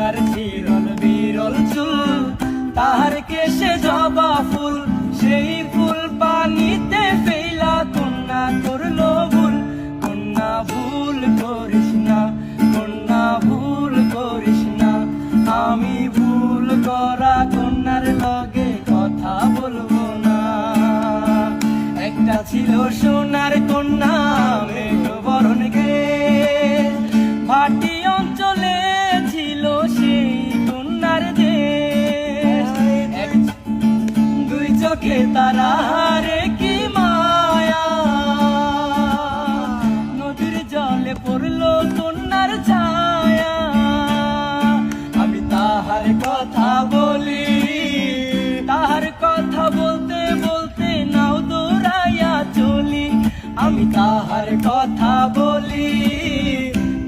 কন্যার চিরল বিরল চুল, তাহার কেশে জবা ফুল, সেই ফুল পানিতে ফেলা কন্যা করলো ভুল। কন্যা ভুল করিস না, কন্যা ভুল করিস না, আমি ভুল করা কন্যার লগে কথা বলবো না। একটা ছিল সোনার কন্যা মেঘবরণ গে, ভাটি অঞ্চলে ছিল সেই কন্যার দেশ। দুই চোখে তারা রে কি মায়া, নদীর জলে পড়লো কন্যার ছায়া। আমি তাহার কথা বলি, তাহার কথা বলতে বলতে নাও দৌড়াইয়া চলি। আমি তাহার কথা বলি,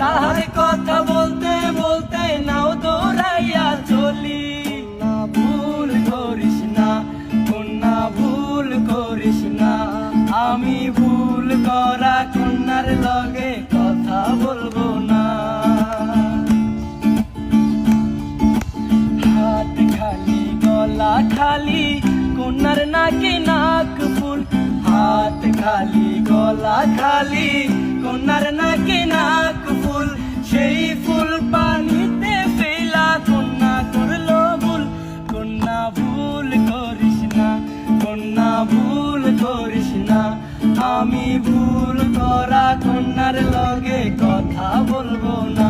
তাহার কথা বলতে বলতে নাও দৌড়াইয়া চলি। কন্যা ভুল করিস না, কন্যা ভুল করিস না, আমি ভুল করা কন্যার লগে কথা বলবো না। হাত খালি গলা খালি কন্যার নাকে নাক ফুল, হাত খালি গলা খালি কন্যার নাকে নাক ফুল, সেই ফুল পানিতে ফেলা কন্যা করলো ভুল। কন্যা ভুল করিস না, কন্যা ভুল করিস না, আমি ভুল করা কন্যার লগে কথা বলবো না।